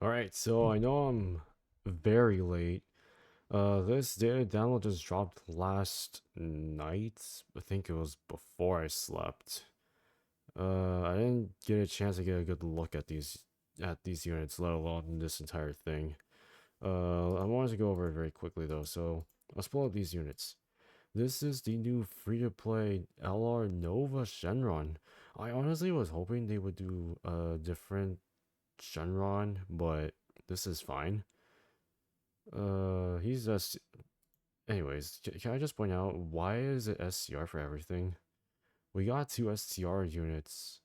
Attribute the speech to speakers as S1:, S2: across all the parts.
S1: Alright, so I know I'm very late. This data download just dropped last night. I think it was before I slept. I didn't get a chance to get a good look at these units, let alone this entire thing. I wanted to go over it very quickly though, so let's pull up these units. This is the new free-to-play LR NOUVA Shenron. I honestly was hoping they would do a different Shenron, but this is fine. He's just. Anyways, can I just point out why is it SCR for everything? We got two STR units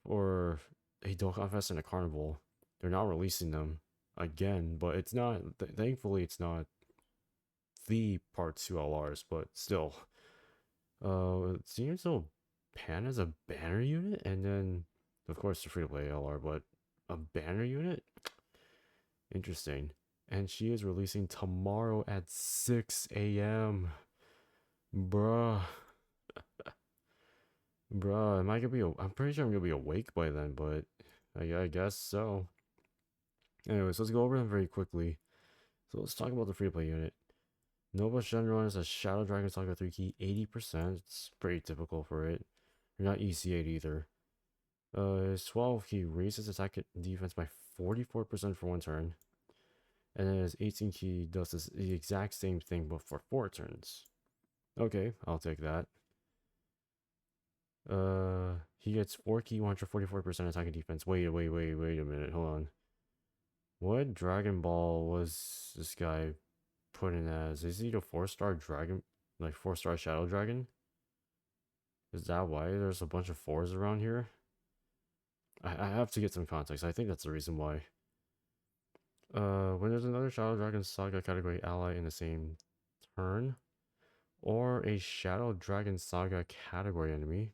S1: for a Dokkan Fest and a Carnival. They're not releasing them again, but it's not. Thankfully, it's not the Part 2 LRs, but still. It seems so. Pan as a banner unit, and then of course the free to play LR, but a banner unit? Interesting. And she is releasing tomorrow at 6 a.m. Bruh. Bruh, am I gonna be? I'm pretty sure I'm gonna be awake by then, but I guess so. Anyways, let's go over them very quickly. So let's talk about the free-to-play unit. Nova Shenron is a Shadow Dragon Saga 3 key, 80%. It's pretty typical for it. You're not EC8 either. His 12 key raises attack and defense by 44% for one turn. And then his 18 key does the exact same thing but for 4 turns. Okay, I'll take that. He gets 4 key, 144% attack and defense. Wait a minute, hold on. What Dragon Ball was this guy put in as? Is he a 4-star dragon, like 4-star Shadow Dragon? Is that why there's a bunch of 4s around here? I have to get some context. I think that's the reason why. When there's another Shadow Dragon Saga category ally in the same turn, or a Shadow Dragon Saga category enemy,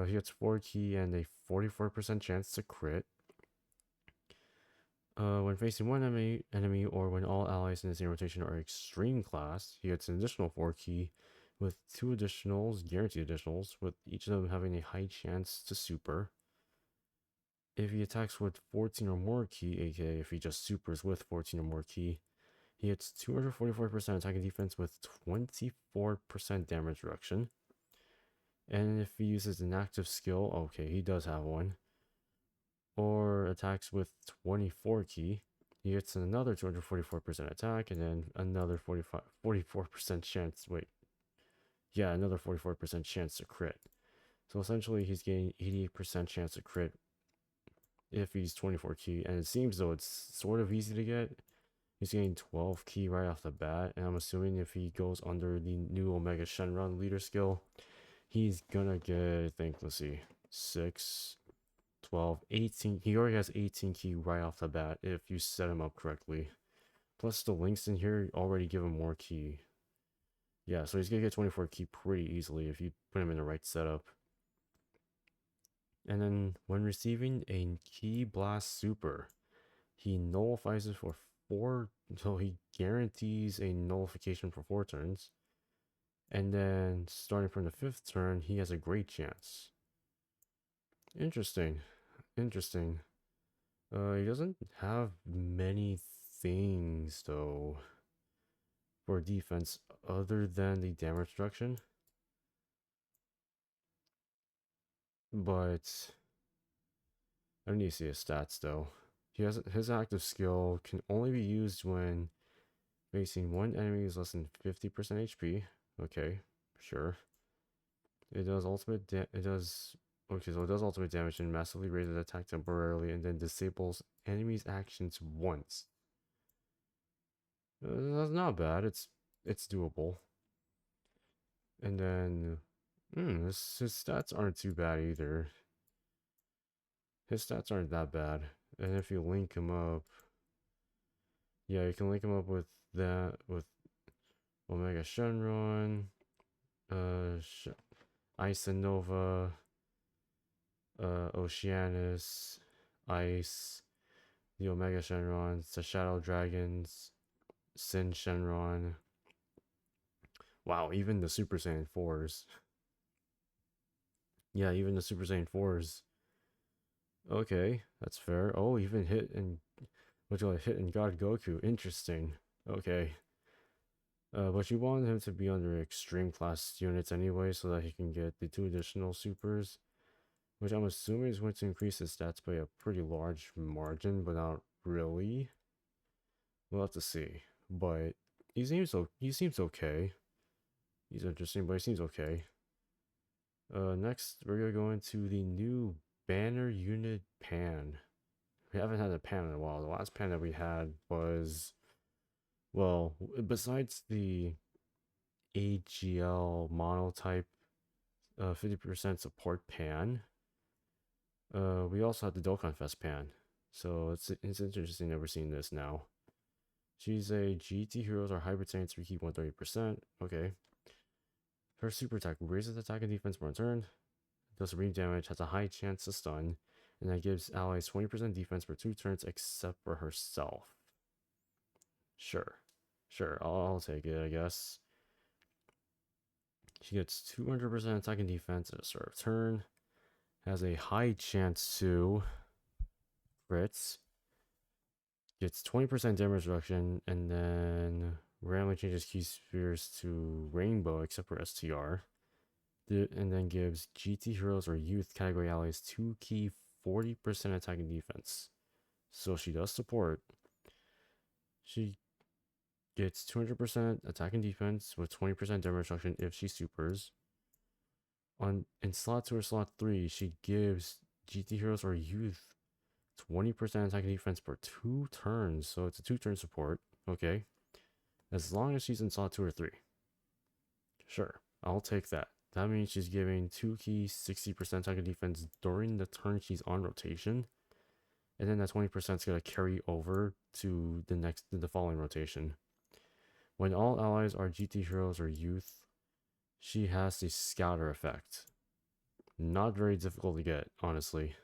S1: he gets 4 key and a 44% chance to crit. When facing one enemy or when all allies in the same rotation are extreme class, he gets an additional 4 key with 2 additionals, guaranteed additionals, with each of them having a high chance to super. If he attacks with 14 or more key, aka if he just supers with 14 or more key, he hits 244% attack and defense with 24% damage reduction. And if he uses an active skill, okay, he does have one, or attacks with 24 key, he gets another 244% attack and then another 44% chance. Wait, yeah, another 44% chance to crit. So essentially, he's getting 88% chance to crit if he's 24 key, and it seems though it's sort of easy to get. He's getting 12 key right off the bat, and I'm assuming if he goes under the new Omega Shenron leader skill, he's gonna get, I think, let's see, 6, 12, 18. He already has 18 key right off the bat if you set him up correctly. Plus the links in here already give him more key. Yeah, so he's gonna get 24 key pretty easily if you put him in the right setup. And then when receiving a Key Blast Super, he nullifies it for 4, so he guarantees a nullification for 4 turns. And then starting from the 5th turn, he has a great chance. Interesting. Interesting. He doesn't have many things though for defense other than the damage reduction. But I don't need to see his stats though. He has his active skill can only be used when facing one enemy is less than 50% HP. Okay, sure. It does ultimate it does okay, so it does ultimate damage and massively raises attack temporarily and then disables enemies' actions once. That's not bad. It's doable. And then his stats aren't too bad either. His stats aren't that bad. And if you link him up, yeah, you can link him up with that, with Omega Shenron, Ice and Nova, Oceanus, Ice, the Omega Shenrons, the Shadow Dragons, Sin Shenron. Wow, even the Super Saiyan 4s. Yeah, even the Super Saiyan 4s Okay, that's fair. Oh, even hit and what you hit and got Goku. Interesting. Okay. But you want him to be under extreme class units anyway, so that he can get the 2 additional supers, which I'm assuming is going to increase his stats by a pretty large margin, but not really. We'll have to see. But he seems okay. He's interesting, but he seems okay. Next we're gonna go into the new banner unit pan. We haven't had a pan in a while. The last pan that we had was, well, besides the AGL monotype 50% support pan, we also had the Dokkan Fest pan. So it's interesting that we're seeing this now. She's a GT Heroes or Hybrid Saints, we keep 130%. Okay. Her super attack raises attack and defense per turn, does supreme damage, has a high chance to stun, and that gives allies 20% defense for 2 turns except for herself. Sure. Sure, I'll take it, I guess. She gets 200% attack and defense at the start of turn, has a high chance to crits, gets 20% damage reduction, and then randomly changes key spheres to rainbow except for STR. And then gives GT Heroes or Youth category allies 2 key 40% attack and defense. So she does support. She gets 200% attack and defense with 20% damage reduction if she supers. In slot 2 or slot 3, she gives GT Heroes or Youth 20% attack and defense per 2 turns. So it's a 2-turn support. Okay. As long as she's in slot 2 or 3. Sure, I'll take that. That means she's giving 2 key 60% attack and defense during the turn she's on rotation. And then that 20% is going to carry over to the following rotation. When all allies are GT Heroes or Youth, she has the Scouter effect. Not very difficult to get, honestly.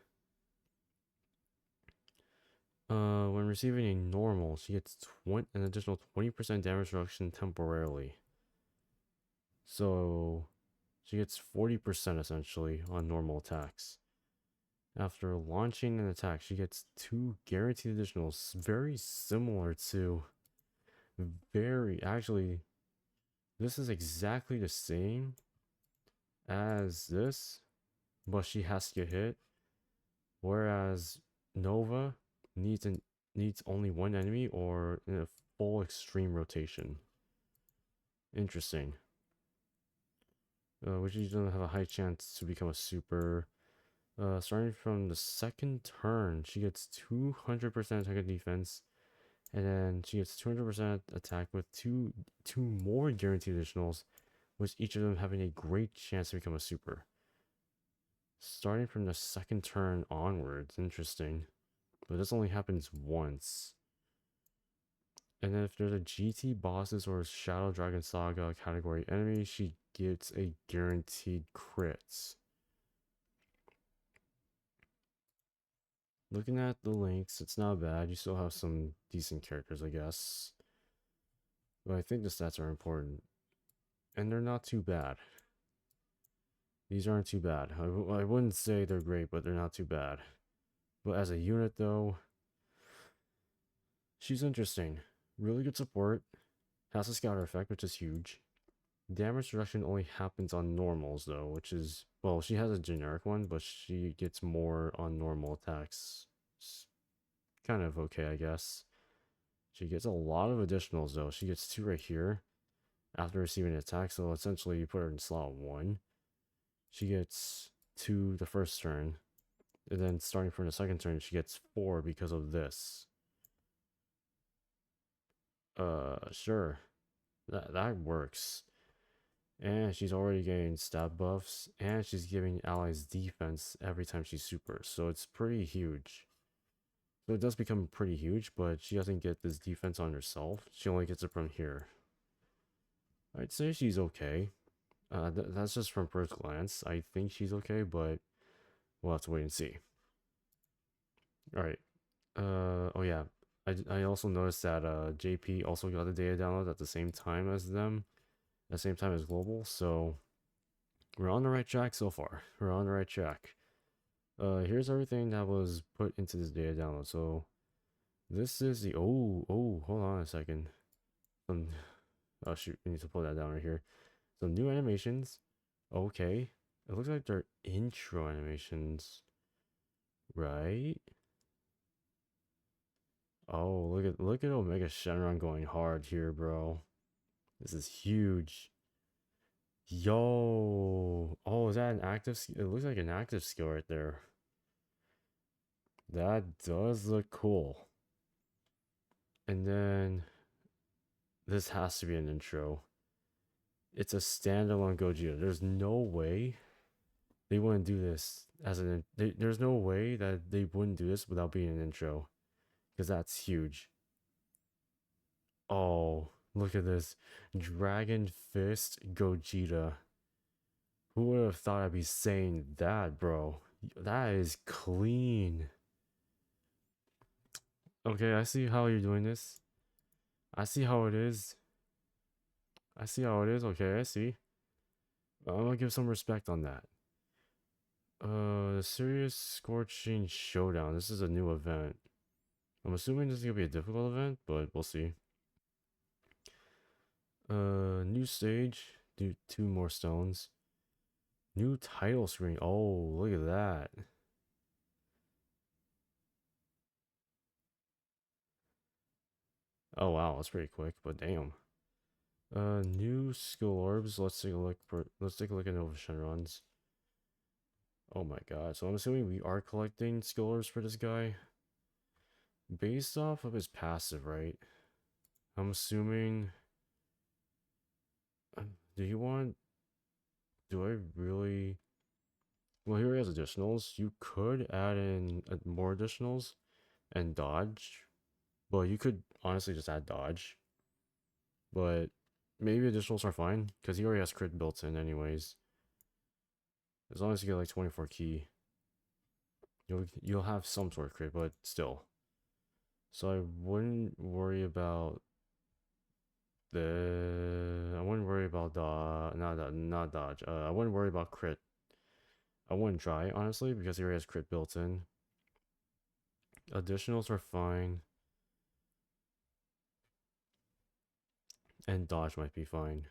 S1: When receiving a normal, she gets an additional 20% damage reduction temporarily. So she gets 40% essentially on normal attacks. After launching an attack, she gets 2 guaranteed additionals, very similar to actually, this is exactly the same as this, but she has to get hit. Whereas Nova needs only 1 enemy or in a full extreme rotation. Interesting. Which you don't have a high chance to become a super. Starting from the 2nd turn, she gets 200% attack and defense, and then she gets 200% attack with two more guaranteed additionals, with each of them having a great chance to become a super. Starting from the 2nd turn onwards, interesting. But this only happens once. And then if there's a GT bosses or Shadow Dragon Saga category enemy, she gets a guaranteed crits. Looking at the links, it's not bad. You still have some decent characters, I guess. But I think the stats are important. And they're not too bad. These aren't too bad. I wouldn't say they're great, but they're not too bad. But as a unit, though, she's interesting. Really good support. Has a Scouter effect, which is huge. Damage reduction only happens on normals, though, which is, well, she has a generic one, but she gets more on normal attacks. It's kind of okay, I guess. She gets a lot of additionals, though. She gets 2 right here after receiving an attack, so essentially you put her in slot 1. She gets 2 the first turn, and then starting from the 2nd turn, she gets 4 because of this. Sure. That works. And she's already getting stab buffs, and she's giving allies defense every time she supers, so it's pretty huge. So it does become pretty huge, but she doesn't get this defense on herself. She only gets it from here. I'd say she's okay. That's just from first glance. I think she's okay, but we'll have to wait and see. Alright. Oh yeah. I also noticed that JP also got the data download at the same time as them. At the same time as Global, so we're on the right track so far. We're on the right track. Here's everything that was put into this data download. So this is the hold on a second. Oh shoot, we need to pull that down right here. Some new animations. Okay. It looks like they're intro animations. Right? Oh, look at Omega Shenron going hard here, bro. This is huge. Yo. Oh, is that an active skill? It looks like an active skill right there. That does look cool. And then this has to be an intro. It's a standalone Gogeta. There's no way they wouldn't do this as an. There's no way that they wouldn't do this without being an intro, because that's huge. Oh, look at this, Dragon Fist Gogeta. Who would have thought I'd be saying that, bro? That is clean. Okay, I see how you're doing this. I see how it is. I see how it is. Okay, I see. I'm gonna give some respect on that. The Serious Scorching Showdown. This is a new event. I'm assuming this is gonna be a difficult event, but we'll see. New stage. Do 2 more stones. New title screen. Oh, look at that. Oh wow, that's pretty quick, but damn. New skill orbs. Let's take a look at NOUVA Shenrons. Oh my god. So I'm assuming we are collecting skill orbs for this guy. Based off of his passive, right? I'm assuming. Do you want. Do I really. Well, here he has additionals. You could add in more additionals and dodge. Well, you could honestly just add dodge. But maybe additionals are fine, because he already has crit built in anyways. As long as you get like 24 key. You'll have some sort of crit, but still. So I wouldn't worry about I wouldn't worry about not dodge. I wouldn't worry about crit. I wouldn't try, honestly, because he already has crit built in. Additionals are fine. And dodge might be fine.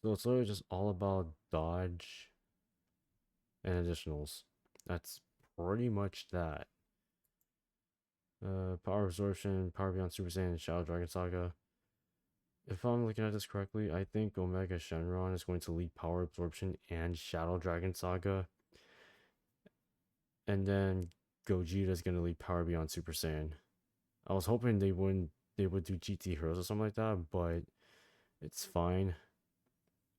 S1: So it's literally just all about dodge and additionals. That's pretty much that. Power absorption, power beyond Super Saiyan, Shadow Dragon Saga. If I'm looking at this correctly, I think Omega Shenron is going to lead power absorption and Shadow Dragon Saga. And then Gogeta is going to lead power beyond Super Saiyan. I was hoping they would do GT Heroes or something like that, but it's fine.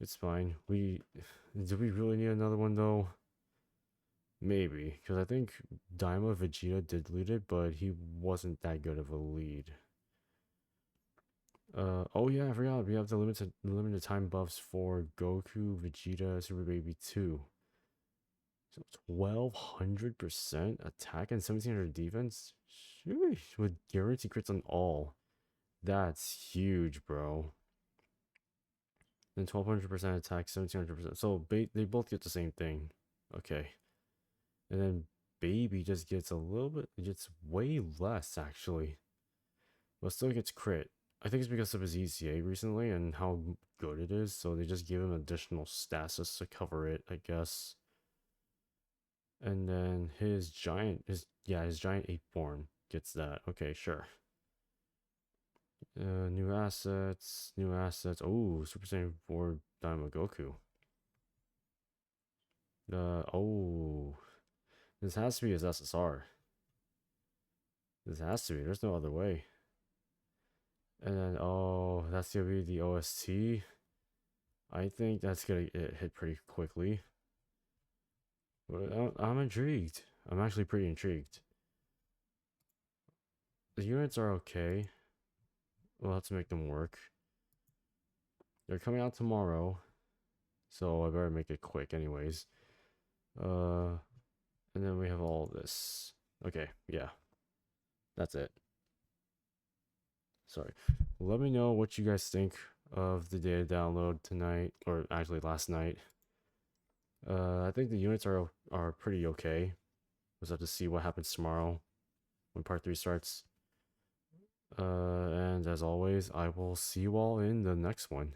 S1: It's fine. Do we really need another one though? Maybe, because I think daima Vegeta did lead it, but he wasn't that good of a lead. Oh yeah, I forgot. We have the limited time buffs for Goku, Vegeta, Super Baby 2. So 1200% attack and 1700 defense? Sheesh, with guarantee crits on all. That's huge, bro. Then 1200% attack, 1700%. So they both get the same thing. Okay. And then Baby just gets a little bit, it gets way less actually. But still gets crit. I think it's because of his ECA recently and how good it is, so they just give him additional stasis to cover it, I guess. And then his giant 8-born gets that. Okay, sure. New assets. Oh, Super Saiyan 4 Daima Goku. Oh, this has to be his SSR. This has to be. There's no other way. And then, oh, that's gonna be the OST. I think that's gonna hit pretty quickly. But I'm intrigued. I'm actually pretty intrigued. The units are okay. We'll have to make them work. They're coming out tomorrow, so I better make it quick anyways. And then we have all this. Okay, yeah. That's it. Sorry. Let me know what you guys think of the data download tonight, or actually last night. I think the units are pretty okay. We'll have to see what happens tomorrow when part 3 starts. And as always, I will see you all in the next one.